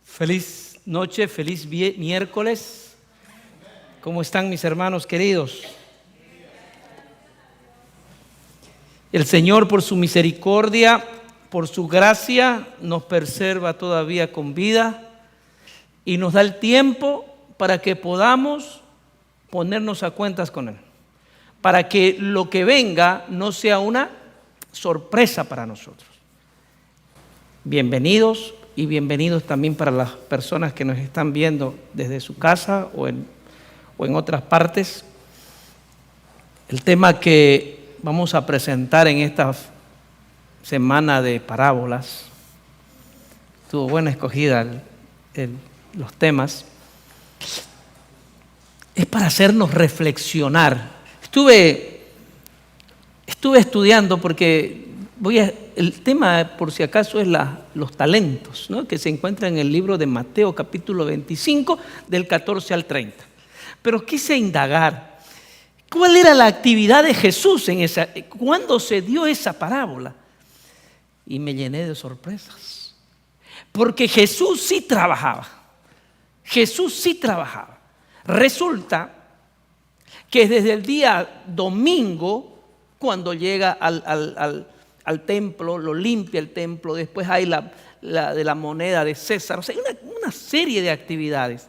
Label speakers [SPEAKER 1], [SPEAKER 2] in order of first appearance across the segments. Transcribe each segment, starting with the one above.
[SPEAKER 1] Feliz noche, feliz miércoles. ¿Cómo están mis hermanos queridos? El Señor, por su misericordia, por su gracia, nos preserva todavía con vida y nos da el tiempo para que podamos ponernos a cuentas con Él, para que lo que venga no sea una sorpresa para nosotros. Bienvenidos y bienvenidos también para las personas que nos están viendo desde su casa o en otras partes. El tema que vamos a presentar en esta semana de parábolas, estuvo buena escogida los temas, es para hacernos reflexionar. Estuve estudiando porque el tema, por si acaso, es los talentos, ¿no? Que se encuentra en el libro de Mateo capítulo 25 del 14 al 30. Pero quise indagar cuál era la actividad de Jesús cuándo se dio esa parábola, y me llené de sorpresas, porque Jesús sí trabajaba. Resulta que desde el día domingo, cuando llega al templo, lo limpia el templo, después hay la de la moneda de César, o sea, hay una serie de actividades.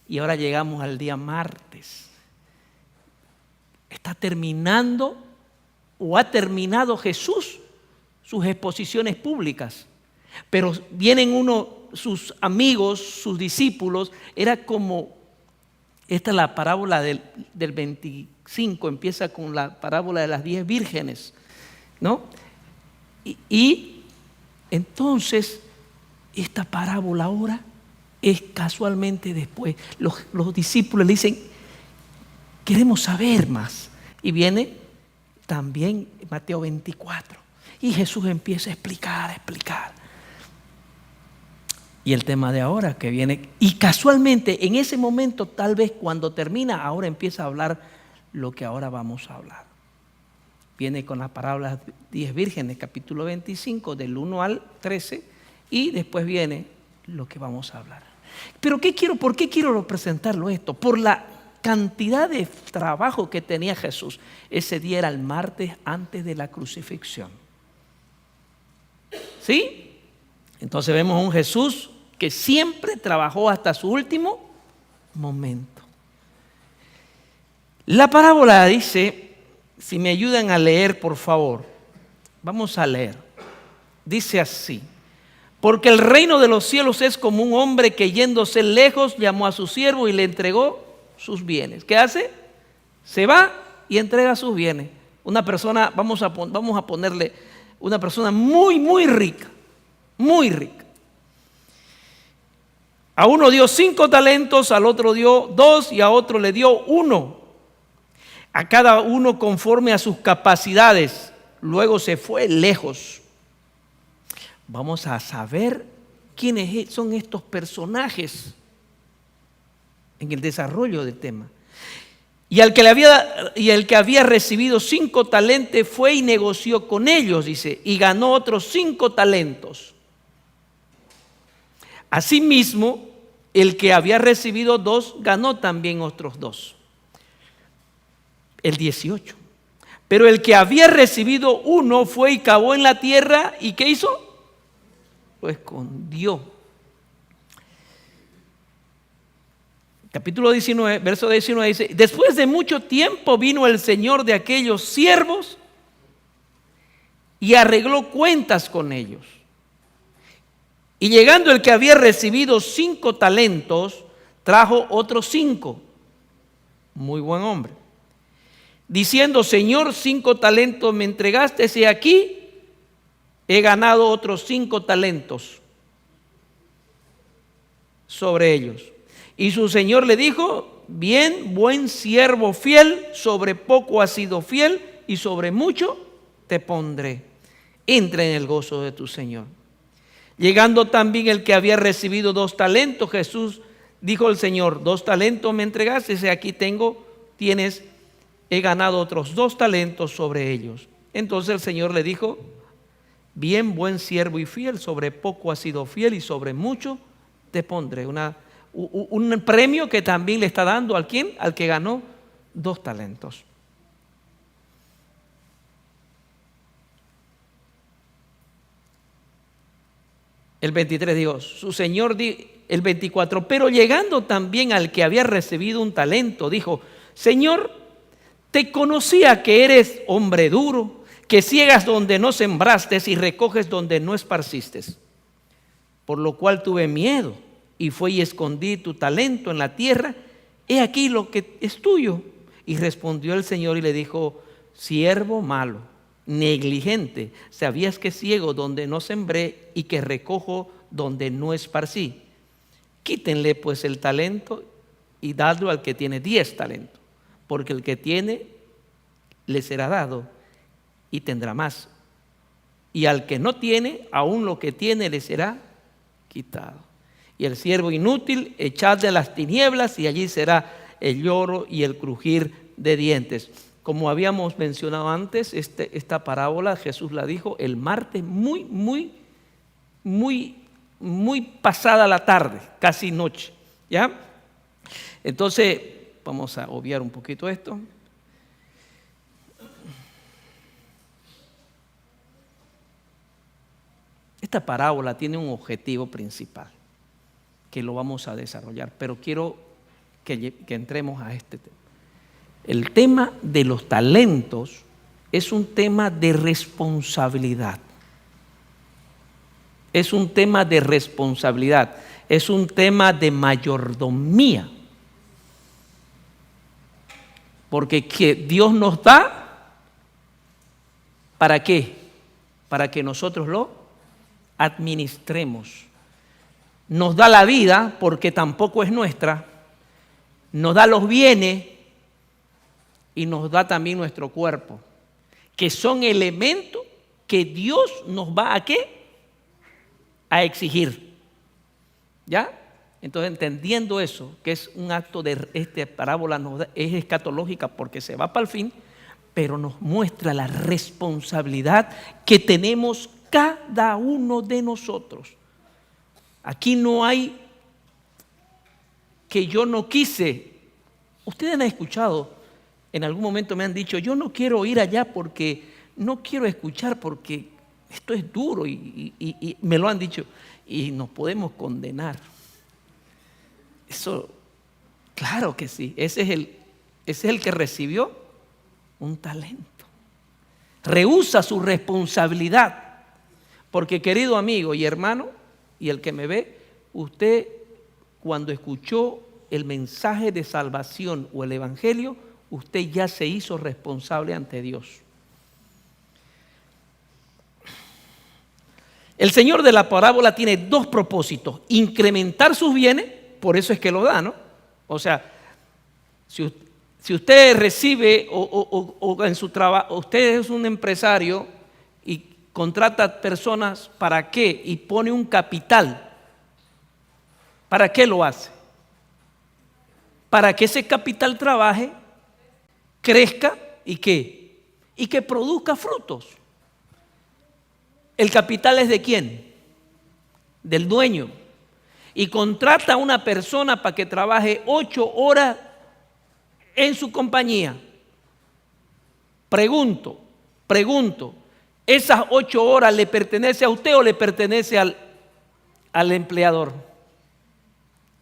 [SPEAKER 1] Y ahora llegamos al día martes. Está terminando o ha terminado Jesús sus exposiciones públicas. Pero vienen sus amigos, sus discípulos, era como, esta es la parábola del 25, empieza con la parábola de las 10 vírgenes, ¿no? Y entonces, esta parábola ahora es casualmente después. Los discípulos le dicen, queremos saber más. Y viene también Mateo 24. Y Jesús empieza a explicar. Y el tema de ahora que viene, y casualmente en ese momento, tal vez cuando termina, ahora empieza a hablar lo que ahora vamos a hablar. Viene con las parábolas 10 vírgenes, capítulo 25, del 1 al 13, y después viene lo que vamos a hablar. Pero ¿por qué quiero presentarlo esto? Por la cantidad de trabajo que tenía Jesús. Ese día era el martes antes de la crucifixión. ¿Sí? Entonces vemos a un Jesús que siempre trabajó hasta su último momento. La parábola dice, si me ayudan a leer, por favor, vamos a leer. Dice así: porque el reino de los cielos es como un hombre que yéndose lejos llamó a su siervo y le entregó sus bienes. ¿Qué hace? Se va y entrega sus bienes. Una persona, vamos a ponerle una persona muy, muy rica, muy rica. A uno dio 5 talentos, al otro dio 2 y a otro le dio 1. A cada uno conforme a sus capacidades. Luego se fue lejos. Vamos a saber quiénes son estos personajes en el desarrollo del tema. Y el que había recibido 5 talentos fue y negoció con ellos, dice, y ganó otros 5 talentos. Asimismo, el que había recibido 2 ganó también otros 2. El 18. Pero el que había recibido 1 fue y cavó en la tierra, ¿y qué hizo? Lo escondió. Capítulo 19, verso 19 dice: después de mucho tiempo vino el señor de aquellos siervos y arregló cuentas con ellos. Y llegando el que había recibido 5 talentos, trajo otros 5. Muy buen hombre. Diciendo: Señor, 5 talentos me entregaste, y aquí he ganado otros 5 talentos sobre ellos. Y su señor le dijo: bien, buen siervo fiel, sobre poco has sido fiel y sobre mucho te pondré. Entra en el gozo de tu señor. Llegando también el que había recibido 2 talentos, Jesús dijo al Señor: 2 talentos me entregaste, aquí he ganado otros 2 talentos sobre ellos. Entonces el Señor le dijo: bien, buen siervo y fiel, sobre poco has sido fiel y sobre mucho te pondré un premio que también le está dando ¿al quién? Al que ganó 2 talentos. El 23 digo, su señor, el 24, pero llegando también al que había recibido un talento, dijo, Señor, te conocía que eres hombre duro, que ciegas donde no sembraste y recoges donde no esparciste. Por lo cual tuve miedo y fui y escondí tu talento en la tierra. He aquí lo que es tuyo. Y respondió el Señor y le dijo, siervo malo, negligente, sabías que ciego donde no sembré y que recojo donde no esparcí. Quítenle pues el talento y dadlo al que tiene 10 talentos, porque el que tiene le será dado y tendrá más. Y al que no tiene, aún lo que tiene le será quitado. Y el siervo inútil, echadle a las tinieblas y allí será el lloro y el crujir de dientes. Como habíamos mencionado antes, esta parábola Jesús la dijo el martes muy pasada la tarde, casi noche, ¿ya? Entonces, vamos a obviar un poquito esto. Esta parábola tiene un objetivo principal que lo vamos a desarrollar, pero quiero que entremos a este tema. El tema de los talentos es un tema de responsabilidad. Es un tema de responsabilidad, es un tema de mayordomía. Porque que Dios nos da, ¿para qué? Para que nosotros lo administremos. Nos da la vida porque tampoco es nuestra, nos da los bienes y nos da también nuestro cuerpo, que son elementos que Dios nos va a ¿qué? A exigir. ¿Ya? Entonces, entendiendo eso, que es un acto de esta parábola, es escatológica porque se va para el fin, pero nos muestra la responsabilidad que tenemos cada uno de nosotros. Aquí no hay que yo no quise. Ustedes han escuchado, en algún momento me han dicho, yo no quiero ir allá porque no quiero escuchar porque esto es duro y me lo han dicho. Y nos podemos condenar. Eso, claro que sí. Ese es el que recibió un talento. Rehúsa su responsabilidad. Porque, querido amigo y hermano, y el que me ve, usted cuando escuchó el mensaje de salvación o el evangelio, usted ya se hizo responsable ante Dios. El Señor de la parábola tiene 2 propósitos: incrementar sus bienes, por eso es que lo da, ¿no? O sea, si usted recibe o en su trabajo, usted es un empresario y contrata personas, ¿para qué? Y pone un capital. ¿Para qué lo hace? Para que ese capital trabaje, crezca y ¿qué? Y que produzca frutos. ¿El capital es de quién? Del dueño. Y contrata a una persona para que trabaje 8 horas en su compañía. Pregunto, ¿esas 8 horas le pertenece a usted o le pertenece al empleador?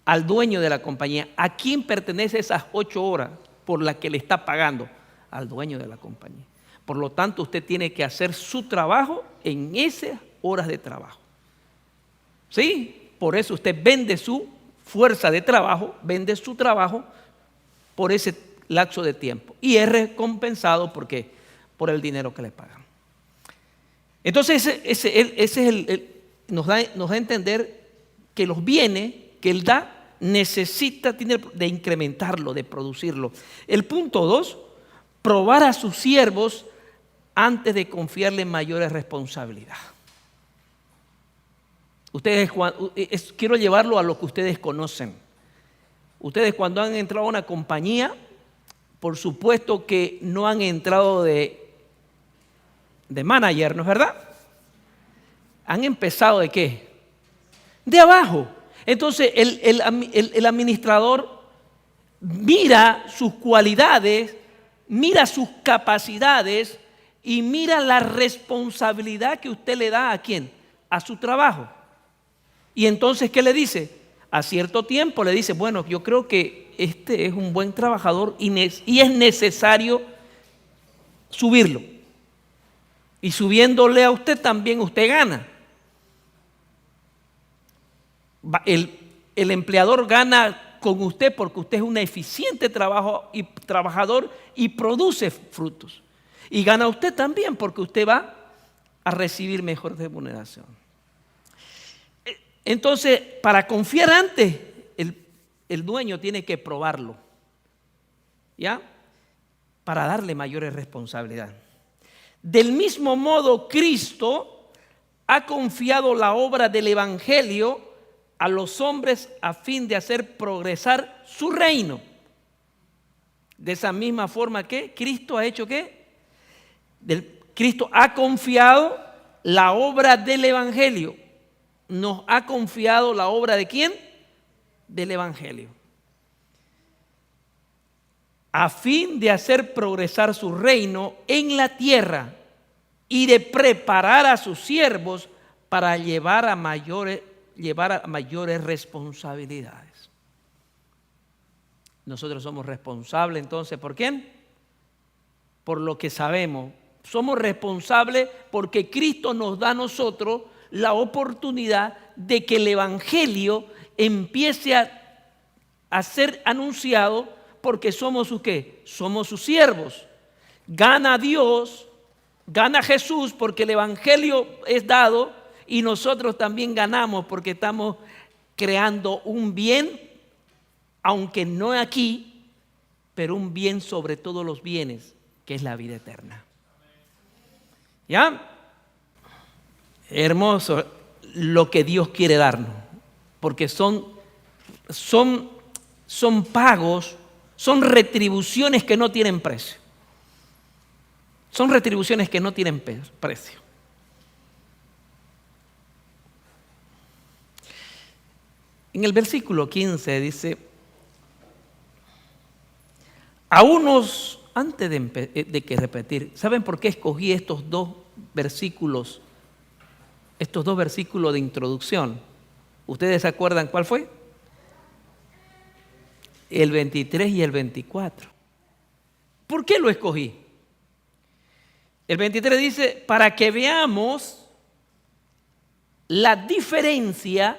[SPEAKER 1] Al dueño de la compañía. ¿A quién pertenece esas 8 horas por las que le está pagando? Al dueño de la compañía. Por lo tanto, usted tiene que hacer su trabajo en esas horas de trabajo. ¿Sí? Por eso usted vende su fuerza de trabajo, vende su trabajo por ese lapso de tiempo. Y es recompensado porque por el dinero que le pagan. Entonces, nos da a entender que los bienes que Él da necesita de incrementarlo, de producirlo. El punto 2, probar a sus siervos antes de confiarle mayores responsabilidades. Quiero llevarlo a lo que ustedes conocen. Ustedes cuando han entrado a una compañía, por supuesto que no han entrado de manager, ¿no es verdad? Han empezado ¿de qué? De abajo. Entonces el administrador mira sus cualidades, mira sus capacidades y mira la responsabilidad que usted le da ¿a quién? A su trabajo. Y entonces, ¿qué le dice? A cierto tiempo le dice, bueno, yo creo que este es un buen trabajador y es necesario subirlo. Y subiéndole a usted también usted gana. El empleador gana con usted porque usted es un eficiente trabajador y produce frutos. Y gana usted también porque usted va a recibir mejor remuneración. Entonces, para confiar antes, el dueño tiene que probarlo, ¿ya? Para darle mayores responsabilidades. Del mismo modo, Cristo ha confiado la obra del Evangelio a los hombres a fin de hacer progresar su reino. De esa misma forma que Cristo ha hecho ¿qué? Cristo ha confiado la obra del Evangelio. Nos ha confiado la obra ¿de quién? Del Evangelio. A fin de hacer progresar su reino en la tierra y de preparar a sus siervos para llevar a mayores responsabilidades. Nosotros somos responsables entonces, ¿por quién? Por lo que sabemos. Somos responsables porque Cristo nos da a nosotros la oportunidad de que el Evangelio empiece a ser anunciado porque somos sus ¿qué? Somos sus siervos. Gana Dios, gana Jesús porque el Evangelio es dado y nosotros también ganamos porque estamos creando un bien, aunque no aquí, pero un bien sobre todos los bienes, que es la vida eterna. ¿Ya? Hermoso lo que Dios quiere darnos, porque son pagos, son retribuciones que no tienen precio. Son retribuciones que no tienen precio. En el versículo 15 dice, a unos, antes de que repetir, ¿saben por qué escogí estos dos versículos de introducción? ¿Ustedes se acuerdan cuál fue? El 23 y el 24. ¿Por qué lo escogí? El 23 dice, para que veamos la diferencia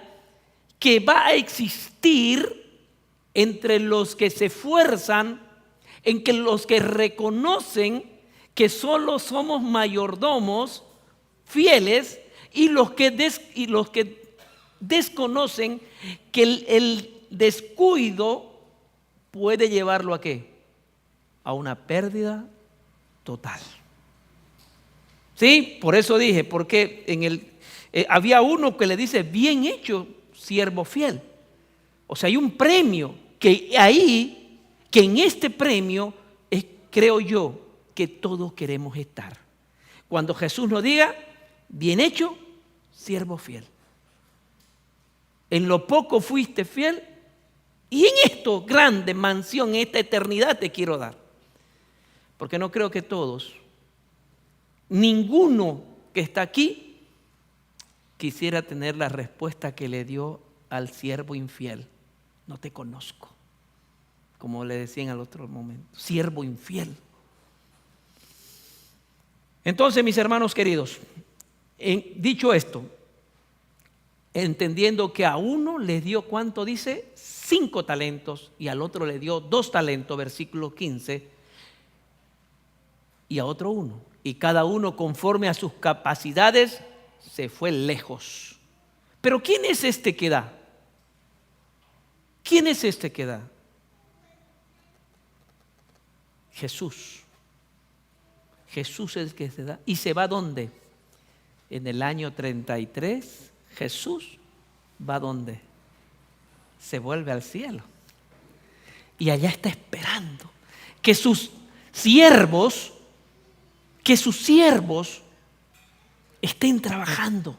[SPEAKER 1] que va a existir entre los que se esfuerzan, en que los que reconocen que solo somos mayordomos fieles y los que desconocen que el descuido puede llevarlo ¿a qué? A una pérdida total. ¿Sí? Por eso dije, porque había uno que le dice, bien hecho, siervo fiel. O sea, hay un premio que en este premio creo yo que todos queremos estar. Cuando Jesús nos diga, bien hecho, siervo fiel. En lo poco fuiste fiel y en esto, grande mansión, esta eternidad te quiero dar. Porque no creo que todos, ninguno que está aquí, quisiera tener la respuesta que le dio al siervo infiel. No te conozco. Como le decían al otro momento, siervo infiel. Entonces, mis hermanos queridos, dicho esto, entendiendo que a uno le dio, ¿cuánto dice? 5 talentos y al otro le dio 2 talentos, versículo 15, y a otro 1. Y cada uno conforme a sus capacidades se fue lejos. Pero ¿quién es este que da? ¿Quién es este que da? Jesús. Jesús es el que se da. ¿Y se va dónde? En el año 33, Jesús va dónde? Se vuelve al cielo. Y allá está esperando que sus siervos estén trabajando.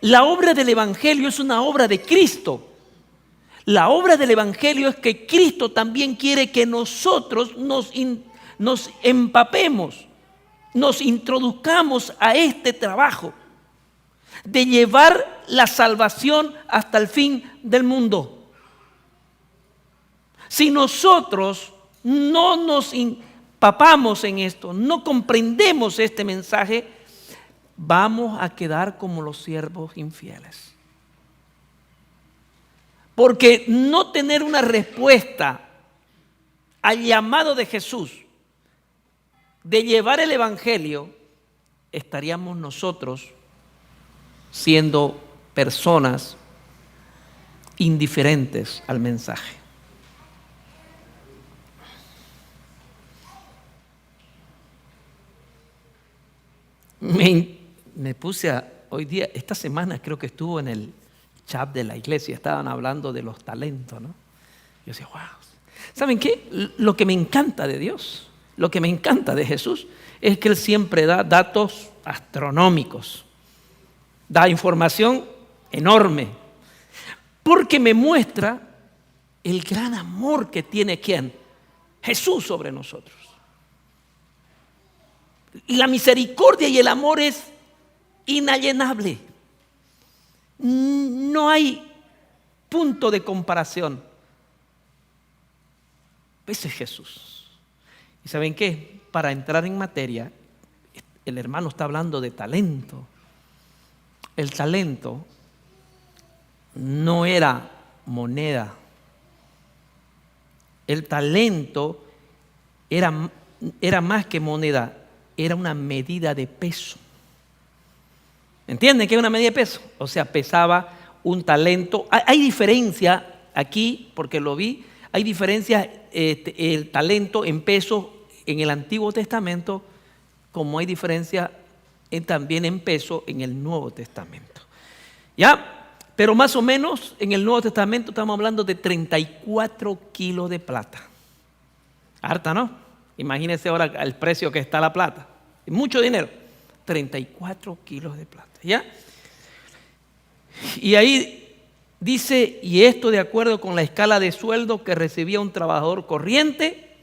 [SPEAKER 1] La obra del Evangelio es una obra de Cristo. La obra del Evangelio es que Cristo también quiere que nosotros nos empapemos, nos introduzcamos a este trabajo de llevar la salvación hasta el fin del mundo. Si nosotros no nos empapamos en esto, no comprendemos este mensaje, vamos a quedar como los siervos infieles. Porque no tener una respuesta al llamado de Jesús de llevar el Evangelio, estaríamos nosotros siendo personas indiferentes al mensaje. Me puse hoy día, esta semana creo que estuvo en el chat de la iglesia, estaban hablando de los talentos, ¿no? Yo decía, wow. ¿Saben qué? Lo que me encanta de Dios, lo que me encanta de Jesús, es que Él siempre da datos astronómicos, da información enorme, porque me muestra el gran amor que tiene ¿quién? Jesús sobre nosotros. Y la misericordia y el amor es inalienable. No hay punto de comparación. Ese es Jesús. ¿Y saben qué? Para entrar en materia, el hermano está hablando de talento. El talento no era moneda. El talento era más que moneda, era una medida de peso. ¿Entienden qué es una medida de peso? O sea, pesaba un talento. Hay diferencia aquí, porque lo vi, hay diferencia el talento en peso en el Antiguo Testamento, como hay diferencia también en peso en el Nuevo Testamento. ¿Ya? Pero más o menos en el Nuevo Testamento estamos hablando de 34 kilos de plata. Harta, ¿no? Imagínense ahora el precio que está la plata. Es mucho dinero. 34 kilos de plata. ¿Ya? Y ahí dice, y esto de acuerdo con la escala de sueldo que recibía un trabajador corriente,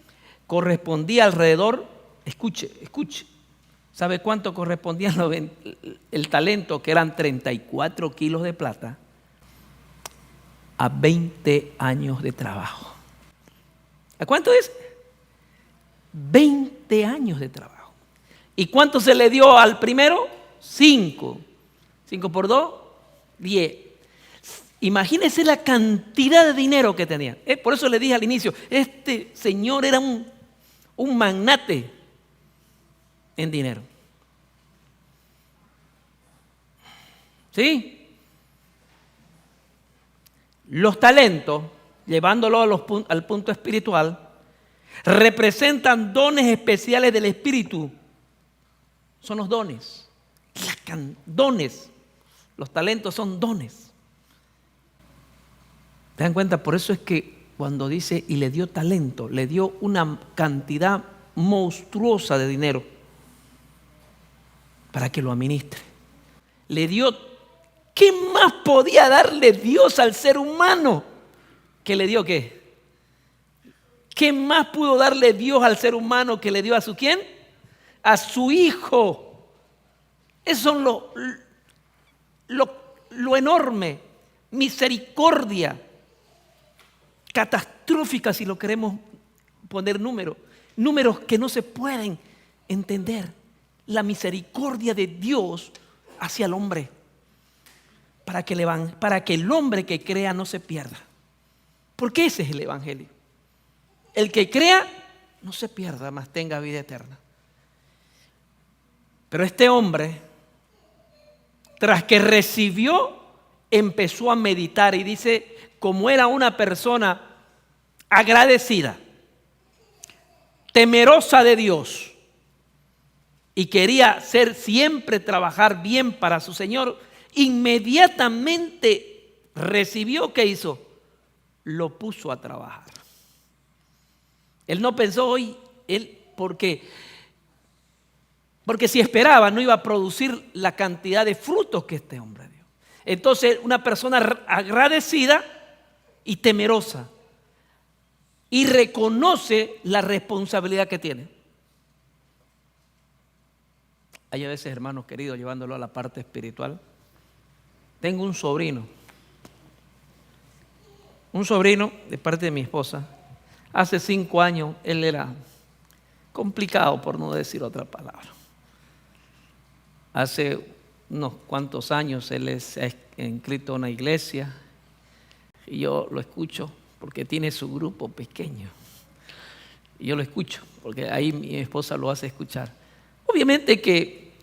[SPEAKER 1] correspondía alrededor, escuche, ¿sabe cuánto correspondía el talento, que eran 34 kilos de plata? A 20 años de trabajo. ¿A cuánto es? 20 años de trabajo. ¿Y cuánto se le dio al primero? 5. 5 por 2, 10. Imagínense la cantidad de dinero que tenía. Por eso le dije al inicio, este señor era un magnate en dinero. ¿Sí? Los talentos, llevándolo al punto espiritual, representan dones especiales del Espíritu. Son los dones. Dones. Los talentos son dones. ¿Te dan cuenta? Por eso es que cuando dice y le dio talento, le dio una cantidad monstruosa de dinero para que lo administre. Le dio, ¿qué más podía darle Dios al ser humano? ¿Que le dio qué? ¿Qué más pudo darle Dios al ser humano que le dio a su quién? A su hijo. Eso es lo enorme. Misericordia. Catastrófica, si lo queremos poner números que no se pueden entender. La misericordia de Dios hacia el hombre, para que el hombre que crea no se pierda, porque ese es el Evangelio. El que crea no se pierda, mas tenga vida eterna. Pero este hombre, tras que recibió, empezó a meditar y dice, como era una persona agradecida, temerosa de Dios y quería siempre trabajar bien para su Señor, inmediatamente recibió, ¿qué hizo? Lo puso a trabajar. Él no pensó porque si esperaba no iba a producir la cantidad de frutos que este hombre dio. Entonces, una persona agradecida y temerosa y reconoce la responsabilidad que tiene. Hay a veces, hermanos queridos, llevándolo a la parte espiritual. Tengo un sobrino de parte de mi esposa. Hace 5 años él era complicado, por no decir otra palabra. Hace unos cuantos años él se ha inscrito a una iglesia y yo lo escucho porque tiene su grupo pequeño. Y yo lo escucho porque ahí mi esposa lo hace escuchar. Obviamente que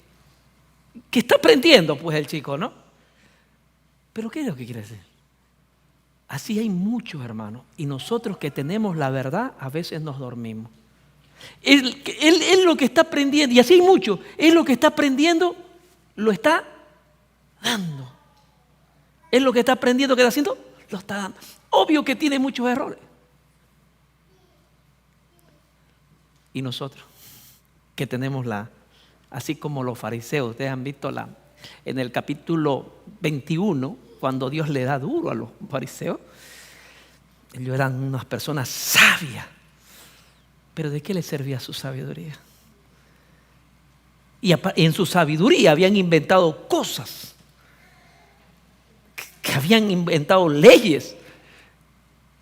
[SPEAKER 1] está aprendiendo pues el chico, ¿no? Pero ¿qué es lo que quiere decir? Así hay muchos, hermanos, y nosotros que tenemos la verdad a veces nos dormimos. Él lo que está aprendiendo, y así hay muchos, él lo que está aprendiendo lo está dando. Él lo que está aprendiendo, que está haciendo, lo está dando. Obvio que tiene muchos errores. Y nosotros, que tenemos así como los fariseos, ustedes han visto en el capítulo 21, cuando Dios le da duro a los fariseos, ellos eran unas personas sabias. Pero ¿de qué les servía su sabiduría? Y en su sabiduría habían inventado cosas, que habían inventado leyes,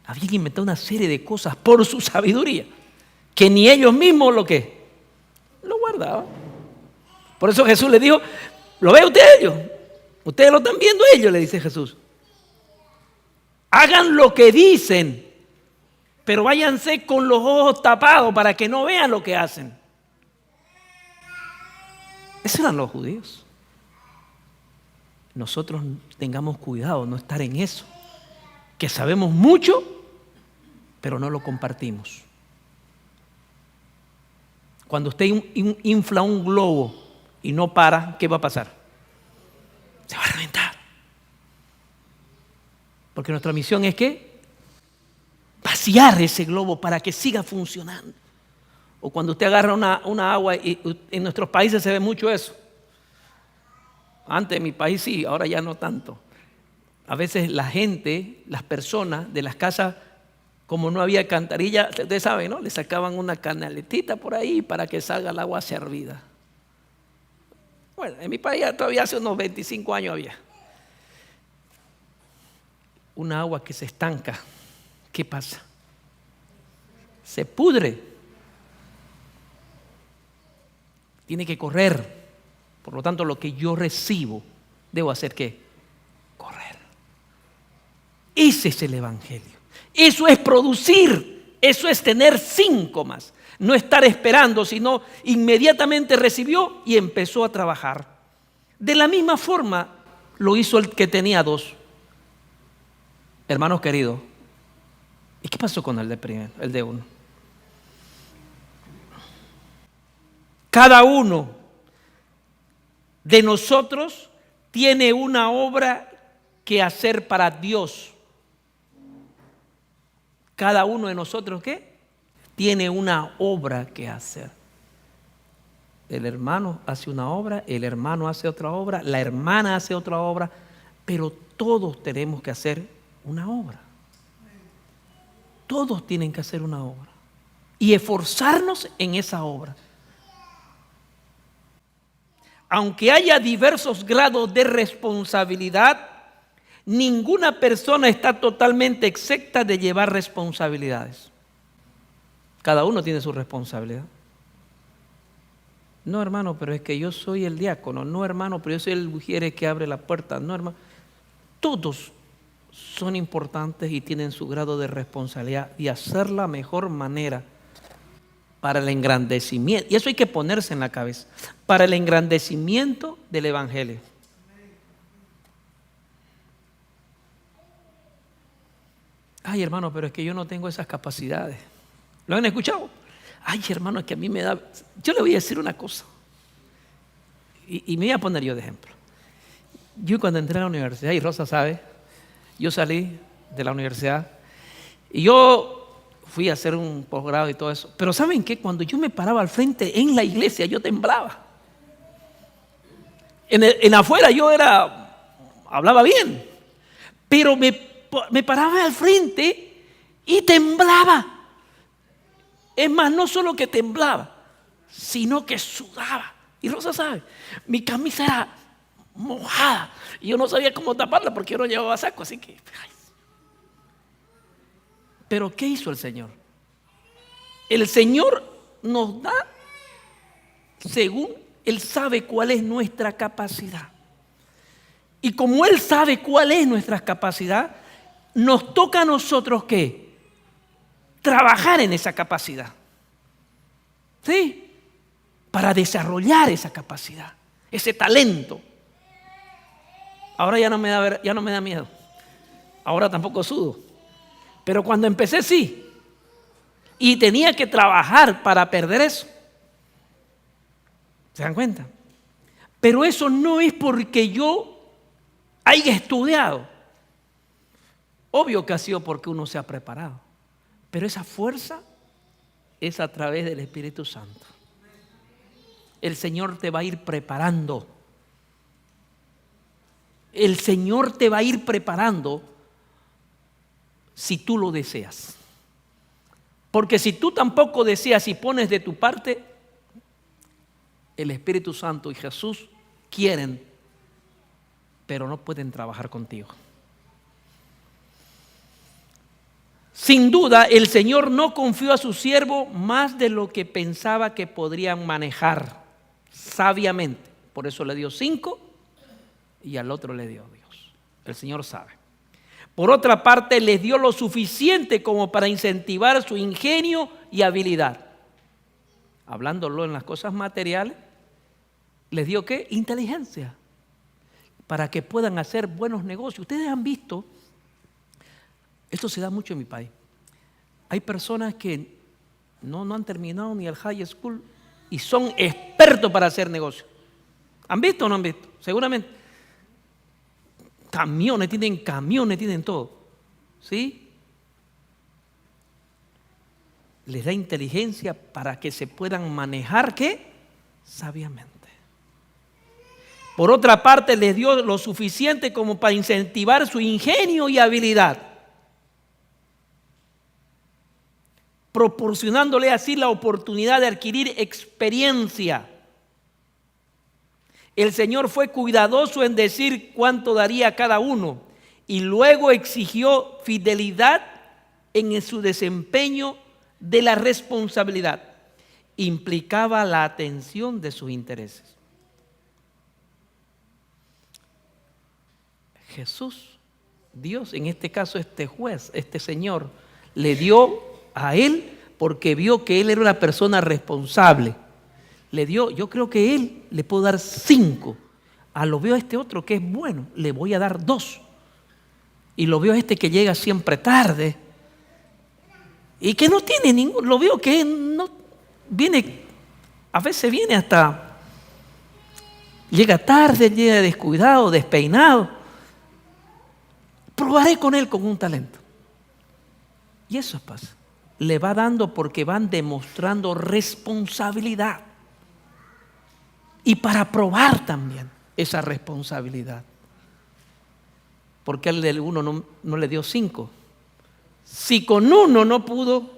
[SPEAKER 1] habían inventado una serie de cosas por su sabiduría, que ni ellos mismos lo guardaban. Por eso Jesús les dijo, ¿lo ve usted ellos? Ustedes lo están viendo ellos, le dice Jesús. Hagan lo que dicen, pero váyanse con los ojos tapados para que no vean lo que hacen. Esos eran los judíos. Nosotros tengamos cuidado, no estar en eso, que sabemos mucho, pero no lo compartimos. Cuando usted infla un globo y no para, ¿qué va a pasar? Se va a reventar. Porque nuestra misión es que vaciar ese globo para que siga funcionando. O cuando usted agarra una agua, y en nuestros países se ve mucho eso. Antes en mi país sí, ahora ya no tanto. A veces la gente, las personas de las casas, como no había alcantarilla, ustedes saben, ¿no? Le sacaban una canaletita por ahí para que salga el agua servida. Bueno, en mi país todavía hace unos 25 años había. Una agua que se estanca, ¿qué pasa? Se pudre. Tiene que correr. Por lo tanto, lo que yo recibo, debo hacer ¿qué? Correr. Ese es el evangelio. Eso es producir. Eso es tener síntomas. No estar esperando, sino inmediatamente recibió y empezó a trabajar. De la misma forma lo hizo el que tenía 2. Hermanos queridos, ¿y qué pasó con el de primero, el de 1? Cada uno de nosotros tiene una obra que hacer para Dios. Cada uno de nosotros, ¿qué? Tiene una obra que hacer. El hermano hace una obra, el hermano hace otra obra, la hermana hace otra obra, pero todos tenemos que hacer una obra. Todos tienen que hacer una obra y esforzarnos en esa obra. Aunque haya diversos grados de responsabilidad, ninguna persona está totalmente exenta de llevar responsabilidades. Cada uno tiene su responsabilidad. No, hermano, pero es que yo soy el diácono. No, hermano, pero yo soy el mujer que abre la puerta. No, hermano. Todos son importantes y tienen su grado de responsabilidad y hacer la mejor manera para el engrandecimiento. Y eso hay que ponerse en la cabeza. Para el engrandecimiento del evangelio. Ay, hermano, pero es que yo no tengo esas capacidades. ¿Lo han escuchado? Ay, hermano, es que a mí me da... Yo le voy a decir una cosa. Y me voy a poner yo de ejemplo. Yo cuando entré a la universidad, y Rosa sabe, yo salí de la universidad y yo fui a hacer un posgrado y todo eso. Pero ¿saben qué? Cuando yo me paraba al frente en la iglesia, yo temblaba. En afuera yo era hablaba bien, pero me paraba al frente y temblaba. Es más, no solo que temblaba, sino que sudaba. Y Rosa sabe, mi camisa era mojada y yo no sabía cómo taparla porque yo no llevaba saco, así que... ay. Pero ¿qué hizo el Señor? El Señor nos da según Él sabe cuál es nuestra capacidad. Y como Él sabe cuál es nuestra capacidad, nos toca a nosotros ¿qué? Trabajar en esa capacidad. ¿Sí? Para desarrollar esa capacidad, ese talento. Ahora ya no me da miedo. Ahora tampoco sudo. Pero cuando empecé sí. Y tenía que trabajar para perder eso. ¿Se dan cuenta? Pero eso no es porque yo haya estudiado. Obvio que ha sido porque uno se ha preparado. Pero esa fuerza es a través del Espíritu Santo. El Señor te va a ir preparando. El Señor te va a ir preparando si tú lo deseas. Porque si tú tampoco deseas y pones de tu parte, el Espíritu Santo y Jesús quieren, pero no pueden trabajar contigo. Sin duda, el Señor no confió a su siervo más de lo que pensaba que podrían manejar sabiamente. Por eso le dio 5 y al otro le dio Dios. El Señor sabe. Por otra parte, les dio lo suficiente como para incentivar su ingenio y habilidad. Hablándolo en las cosas materiales, les dio ¿qué? Inteligencia. Para que puedan hacer buenos negocios. Ustedes han visto, esto se da mucho en mi país. Hay personas que no han terminado ni el high school y son expertos para hacer negocios. ¿Han visto o no han visto? Seguramente. Camiones, tienen todo. ¿Sí? Les da inteligencia para que se puedan manejar, ¿qué? Sabiamente. Por otra parte, les dio lo suficiente como para incentivar su ingenio y habilidad, proporcionándole así la oportunidad de adquirir experiencia. El Señor fue cuidadoso en decir cuánto daría a cada uno y luego exigió fidelidad en su desempeño de la responsabilidad. Implicaba la atención de sus intereses. Jesús, Dios, en este caso este juez, este señor, le dio a él porque vio que él era una persona responsable. Le dio, yo creo que él le puedo dar 5. Lo veo a este otro que es bueno, le voy a dar 2. Y lo veo a este que llega siempre tarde y que no tiene ningún, lo veo que no viene, a veces viene hasta, llega tarde, llega descuidado, despeinado. Probaré con él con un talento. Y eso pasa. Le va dando porque van demostrando responsabilidad. Y para probar también esa responsabilidad. Porque al del uno no le dio 5. Si con 1 no pudo,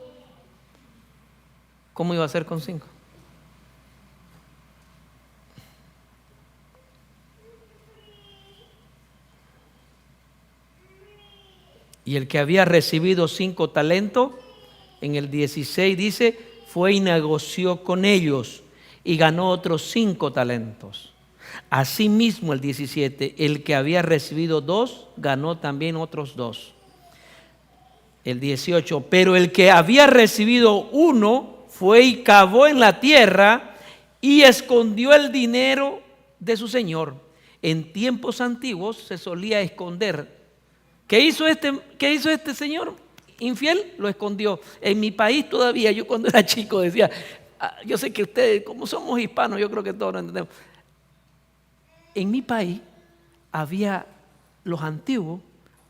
[SPEAKER 1] ¿cómo iba a ser con 5? Y el que había recibido 5 talentos, en el 16 dice, fue y negoció con ellos y ganó otros 5 talentos. Asimismo el 17, el que había recibido 2, ganó también otros 2. El 18, pero el que había recibido 1, fue y cavó en la tierra y escondió el dinero de su señor. En tiempos antiguos se solía esconder. ¿Qué hizo este señor infiel? Lo escondió. En mi país todavía, yo cuando era chico decía, yo sé que ustedes, como somos hispanos, yo creo que todos lo entendemos. En mi país los antiguos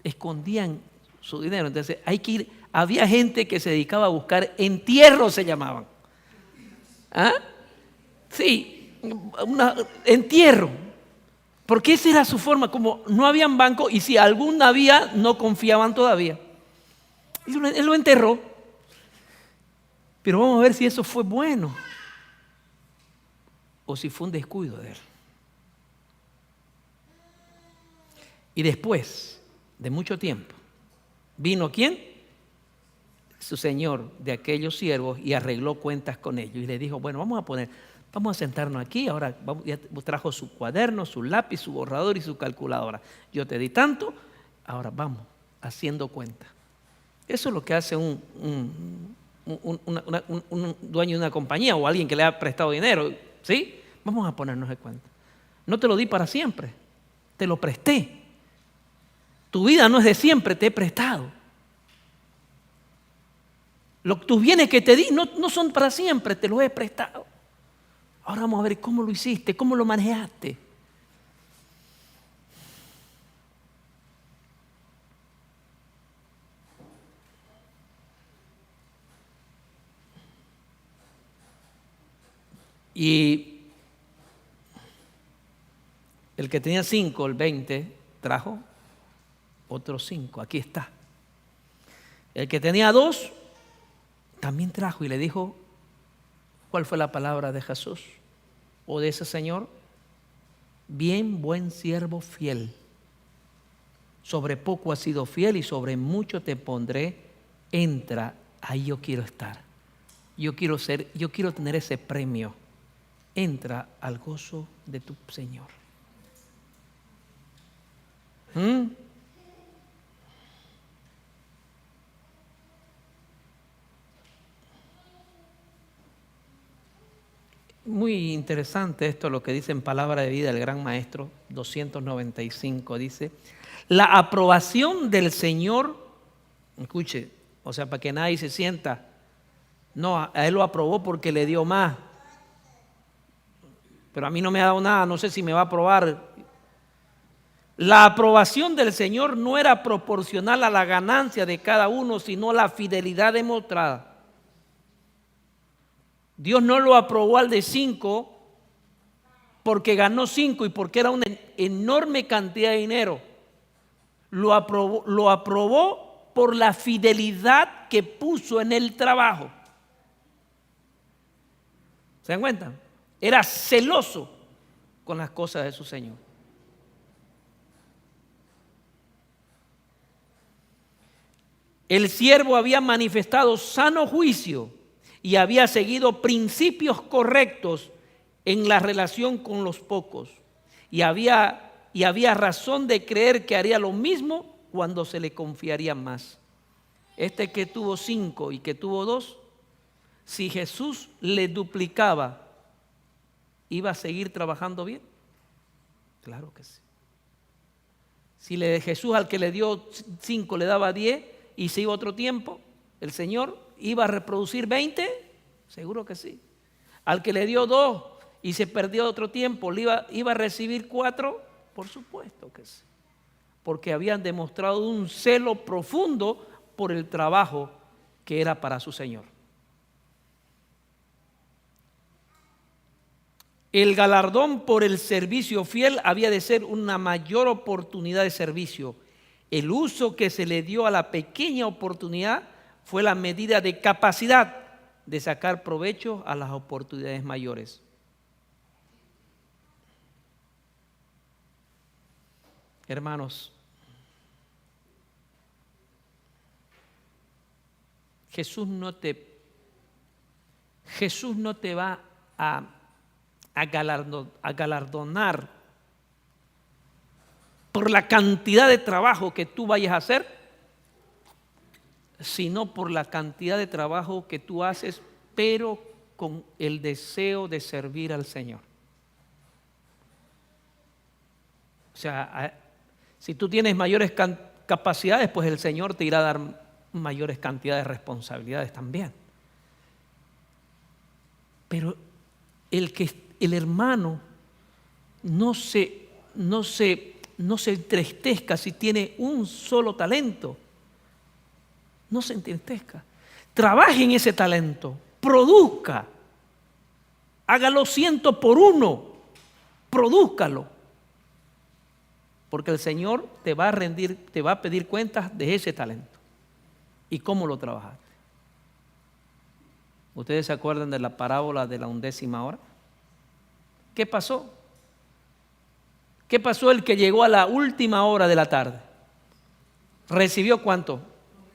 [SPEAKER 1] escondían su dinero. Entonces había gente que se dedicaba a buscar entierros, se llamaban. ¿Ah? Sí, entierro. Porque esa era su forma, como no habían banco y si algún había, no confiaban todavía. Y él lo enterró. Pero vamos a ver si eso fue bueno o si fue un descuido de él. Y después de mucho tiempo, ¿vino quién? Su señor de aquellos siervos y arregló cuentas con ellos. Y le dijo, bueno, vamos a sentarnos aquí. Ahora ya trajo su cuaderno, su lápiz, su borrador y su calculadora. Yo te di tanto, ahora vamos haciendo cuenta. Eso es lo que hace un dueño de una compañía o alguien que le ha prestado dinero. ¿Sí? Vamos a ponernos de cuenta. No te lo di para siempre, te lo presté. Tu vida no es de siempre, te he prestado. Tus bienes que te di no son para siempre, te los he prestado. Ahora vamos a ver cómo lo hiciste, cómo lo manejaste. Y el que tenía 5, el 20, trajo otros 5. Aquí está. El que tenía 2, también trajo y le dijo, ¿cuál fue la palabra de Jesús o de ese señor? Bien, buen siervo fiel. Sobre poco has sido fiel y sobre mucho te pondré. Entra, ahí yo quiero estar. Yo quiero tener ese premio. Entra al gozo de tu Señor. Muy interesante esto, lo que dice en Palabra de Vida el Gran Maestro 295. Dice, la aprobación del Señor, escuche, o sea, para que nadie se sienta, no, a él lo aprobó porque le dio más. Pero a mí no me ha dado nada, no sé si me va a aprobar. La aprobación del Señor no era proporcional a la ganancia de cada uno, sino a la fidelidad demostrada. Dios no lo aprobó al de 5 porque ganó 5 y porque era una enorme cantidad de dinero. Lo aprobó por la fidelidad que puso en el trabajo. ¿Se dan cuenta? Era celoso con las cosas de su Señor. El siervo había manifestado sano juicio y había seguido principios correctos en la relación con los pocos. Y había razón de creer que haría lo mismo cuando se le confiaría más. Este que tuvo 5 y que tuvo 2, si Jesús le duplicaba, ¿iba a seguir trabajando bien? Claro que sí. Si Jesús al que le dio 5 le daba 10 y se iba otro tiempo, el Señor ¿iba a reproducir 20? Seguro que sí. Al que le dio 2 y se perdió otro tiempo, ¿iba a recibir 4? Por supuesto que sí. Porque habían demostrado un celo profundo por el trabajo que era para su Señor. El galardón por el servicio fiel había de ser una mayor oportunidad de servicio. El uso que se le dio a la pequeña oportunidad fue la medida de capacidad de sacar provecho a las oportunidades mayores. Hermanos, Jesús no te va a galardonar por la cantidad de trabajo que tú vayas a hacer, sino por la cantidad de trabajo que tú haces, pero con el deseo de servir al Señor. O sea, si tú tienes mayores capacidades, pues el Señor te irá a dar mayores cantidades de responsabilidades también. Pero el hermano no se entristezca si tiene un solo talento. No se entristezca. Trabaje en ese talento, produzca, hágalo 100 por 1, prodúzcalo. porque el Señor te va a pedir cuentas de ese talento y cómo lo trabajaste. ¿Ustedes se acuerdan de la parábola de la 11ª hora? ¿Qué pasó? ¿Qué pasó el que llegó a la última hora de la tarde? ¿Recibió cuánto?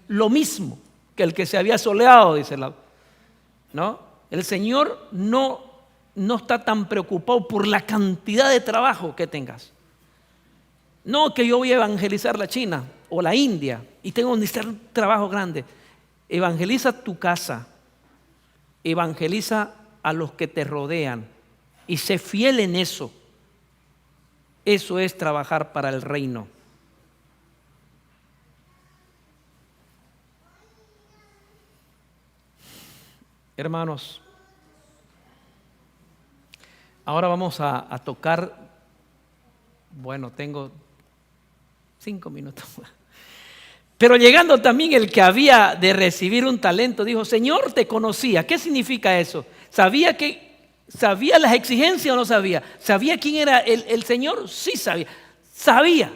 [SPEAKER 1] Lo mismo que el que se había soleado, dice ¿no? El Señor no está tan preocupado por la cantidad de trabajo que tengas. No que yo voy a evangelizar la China o la India y tengo que hacer un trabajo grande. Evangeliza tu casa, evangeliza a los que te rodean y sé fiel en eso. Eso es trabajar para el reino. Hermanos, ahora vamos a tocar, bueno, tengo 5 minutos más. Pero llegando también el que había de recibir un talento, dijo, Señor, te conocía. ¿Qué significa eso? ¿Sabía las exigencias o no sabía? ¿Sabía quién era el Señor? Sí sabía. Sabía.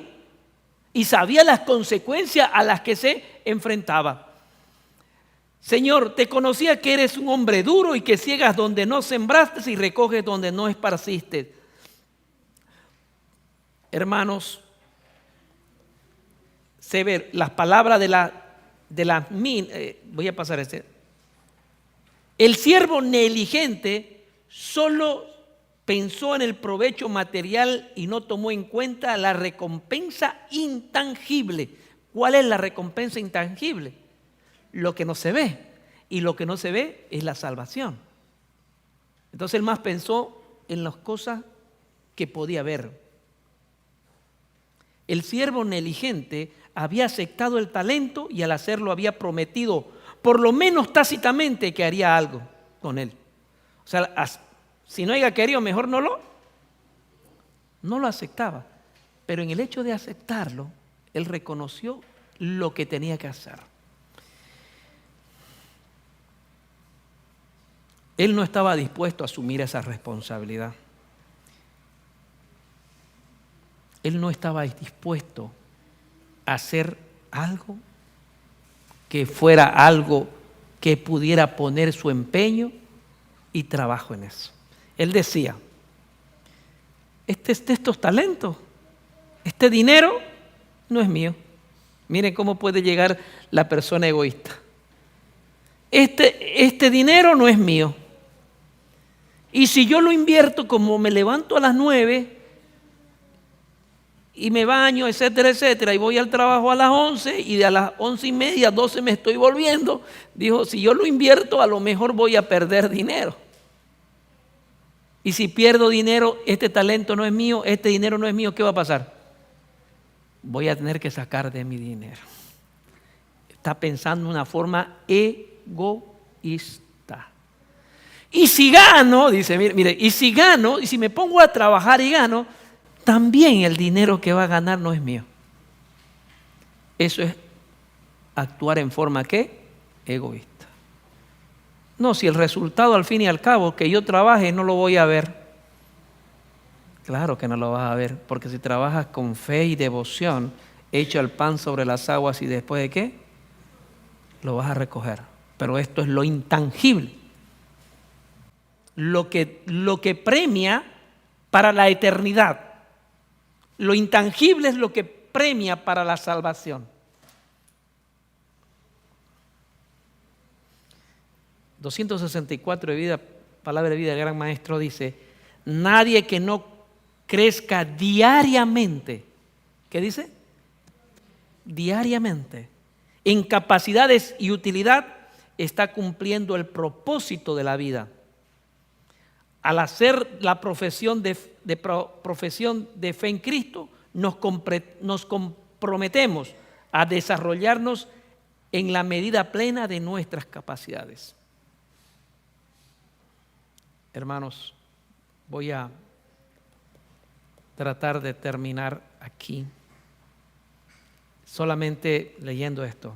[SPEAKER 1] Y sabía las consecuencias a las que se enfrentaba. Señor, te conocía que eres un hombre duro y que ciegas donde no sembraste y recoges donde no esparciste. Hermanos, se ve las palabras voy a pasar El siervo negligente solo pensó en el provecho material y no tomó en cuenta la recompensa intangible. ¿Cuál es la recompensa intangible? Lo que no se ve, y lo que no se ve es la salvación. Entonces él más pensó en las cosas que podía ver. El siervo negligente había aceptado el talento y al hacerlo había prometido, por lo menos tácitamente, que haría algo con él. O sea, si no haya querido, mejor no lo aceptaba. Pero en el hecho de aceptarlo, él reconoció lo que tenía que hacer. Él no estaba dispuesto a asumir esa responsabilidad. Él no estaba dispuesto a hacer algo que fuera algo que pudiera poner su empeño y trabajo en eso. Él decía, estos talentos, este dinero no es mío. Miren cómo puede llegar la persona egoísta. Este dinero no es mío. Y si yo lo invierto, como me levanto a las 9 y me baño, etcétera, etcétera, y voy al trabajo a las 11 y de a las 11:30, 12 me estoy volviendo, dijo, si yo lo invierto, a lo mejor voy a perder dinero. Y si pierdo dinero, este talento no es mío, este dinero no es mío, ¿qué va a pasar? Voy a tener que sacar de mi dinero. Está pensando de una forma egoísta. Y si gano, dice, mire, y si gano, y si me pongo a trabajar y gano, también el dinero que va a ganar no es mío. Eso es actuar en forma, ¿qué? Egoísta. No, si el resultado al fin y al cabo que yo trabaje no lo voy a ver. Claro que no lo vas a ver, porque si trabajas con fe y devoción, echa el pan sobre las aguas y después de qué, lo vas a recoger. Pero esto es lo intangible. Lo que premia para la eternidad. Lo intangible es lo que premia para la salvación. 264 de vida, palabra de vida del gran maestro dice, nadie que no crezca diariamente, ¿qué dice? Diariamente, en capacidades y utilidad, está cumpliendo el propósito de la vida. Al hacer la profesión de fe en Cristo, nos comprometemos a desarrollarnos en la medida plena de nuestras capacidades. Hermanos, voy a tratar de terminar aquí, solamente leyendo esto.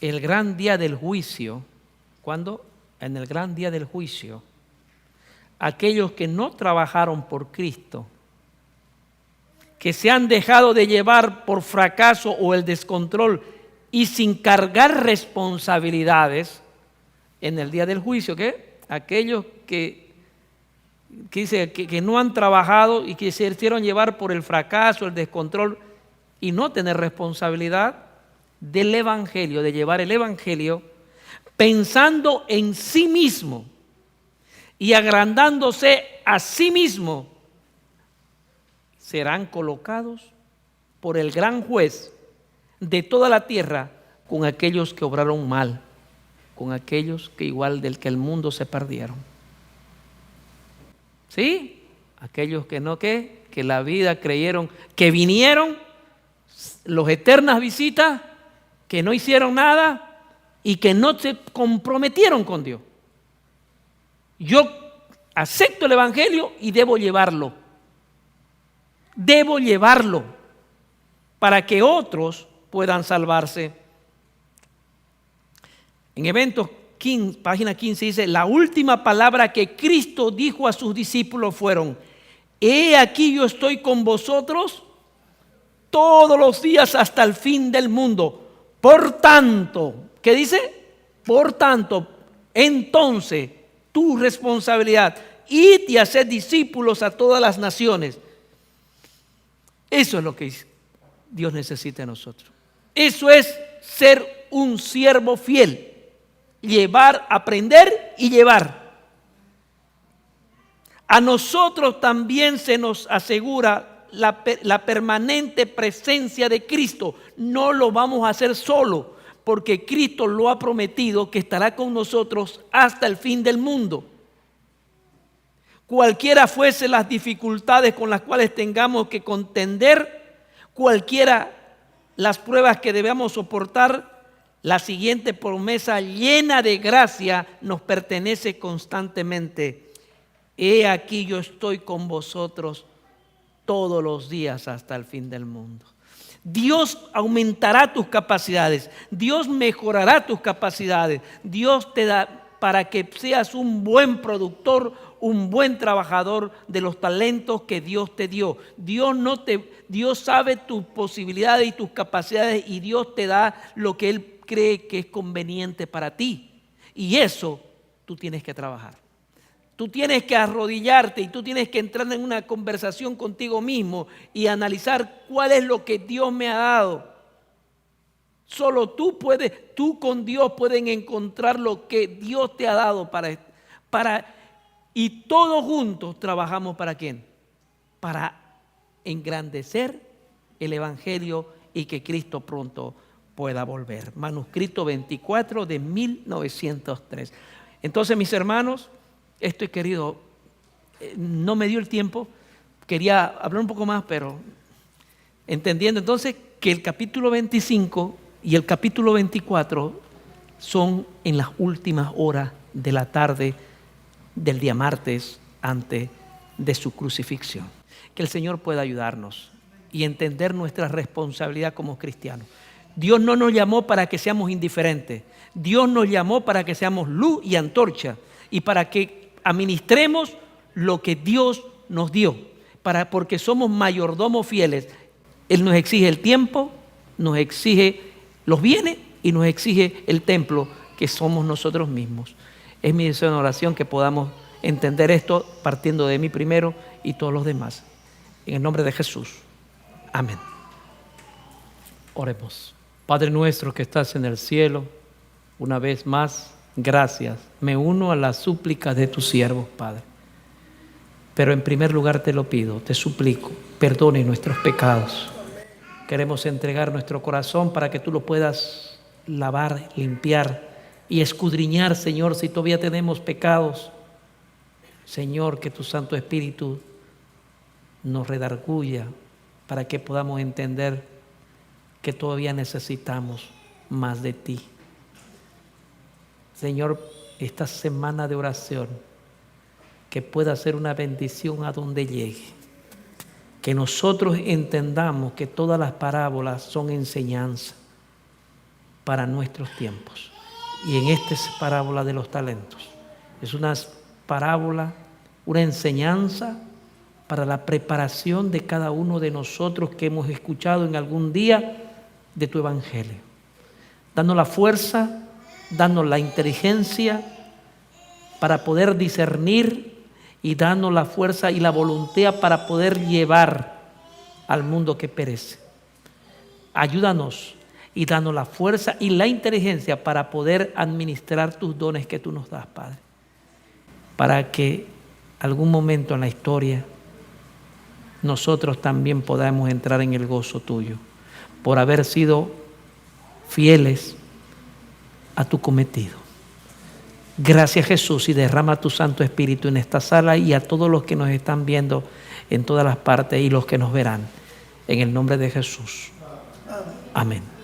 [SPEAKER 1] El gran día del juicio, ¿cuándo? En el gran día del juicio, aquellos que no trabajaron por Cristo que se han dejado de llevar por fracaso o el descontrol y sin cargar responsabilidades en el día del juicio, ¿qué? Aquellos que no han trabajado y que se hicieron llevar por el fracaso, el descontrol y no tener responsabilidad del evangelio, de llevar el evangelio, pensando en sí mismo y agrandándose a sí mismo, serán colocados por el gran juez de toda la tierra con aquellos que obraron mal, con aquellos que igual del que el mundo se perdieron. ¿Sí? Aquellos que no, que la vida creyeron, que vinieron, los eternas visitas, que no hicieron nada y que no se comprometieron con Dios. Yo acepto el evangelio y debo llevarlo. Debo llevarlo para que otros puedan salvarse. En Eventos 15, página 15 dice, la última palabra que Cristo dijo a sus discípulos fueron, he aquí yo estoy con vosotros todos los días hasta el fin del mundo. Por tanto, ¿qué dice? Por tanto, entonces, tu responsabilidad, id y haced discípulos a todas las naciones. Eso es lo que Dios necesita de nosotros. Eso es ser un siervo fiel. Llevar, aprender y llevar. A nosotros también se nos asegura la permanente presencia de Cristo. No lo vamos a hacer solo, porque Cristo lo ha prometido que estará con nosotros hasta el fin del mundo. Cualquiera fuese las dificultades con las cuales tengamos que contender, cualquiera las pruebas que debamos soportar, la siguiente promesa llena de gracia nos pertenece constantemente. He aquí yo estoy con vosotros todos los días hasta el fin del mundo. Dios aumentará tus capacidades. Dios mejorará tus capacidades. Dios te da para que seas un buen productor, un buen trabajador de los talentos que Dios te dio. Dios sabe tus posibilidades y tus capacidades y Dios te da lo que Él cree que es conveniente para ti. Y eso tú tienes que trabajar. Tú tienes que arrodillarte y tú tienes que entrar en una conversación contigo mismo y analizar cuál es lo que Dios me ha dado. Solo tú con Dios pueden encontrar lo que Dios te ha dado y todos juntos trabajamos ¿para quién? Para engrandecer el evangelio y que Cristo pronto pueda volver. Manuscrito 24 de 1903. Entonces, mis hermanos, esto he querido, no me dio el tiempo, quería hablar un poco más, pero entendiendo entonces que el capítulo 25 y el capítulo 24 son en las últimas horas de la tarde del día martes antes de su crucifixión. Que el Señor pueda ayudarnos y entender nuestra responsabilidad como cristianos. Dios no nos llamó para que seamos indiferentes. Dios nos llamó para que seamos luz y antorcha y para que administremos lo que Dios nos dio, porque somos mayordomos fieles. Él nos exige el tiempo, nos exige los bienes y nos exige el templo que somos nosotros mismos. Es mi deseo en oración que podamos entender esto partiendo de mí primero y todos los demás. En el nombre de Jesús. Amén. Oremos. Padre nuestro que estás en el cielo, una vez más, gracias. Me uno a las súplicas de tus siervos, Padre. Pero en primer lugar te lo pido, te suplico, perdone nuestros pecados. Queremos entregar nuestro corazón para que tú lo puedas lavar, limpiar y escudriñar, Señor, si todavía tenemos pecados. Señor, que tu Santo Espíritu nos redarguya para que podamos entender que todavía necesitamos más de ti. Señor, esta semana de oración, que pueda ser una bendición a donde llegue. Que nosotros entendamos que todas las parábolas son enseñanza para nuestros tiempos. Y en esta parábola de los talentos es una parábola, una enseñanza para la preparación de cada uno de nosotros que hemos escuchado en algún día de tu evangelio. Danos la fuerza, danos la inteligencia para poder discernir y danos la fuerza y la voluntad para poder llevar al mundo que perece. Ayúdanos y danos la fuerza y la inteligencia para poder administrar tus dones que tú nos das, Padre. Para que algún momento en la historia nosotros también podamos entrar en el gozo tuyo por haber sido fieles a tu cometido. Gracias, Jesús, y derrama tu Santo Espíritu en esta sala y a todos los que nos están viendo en todas las partes y los que nos verán. En el nombre de Jesús. Amén.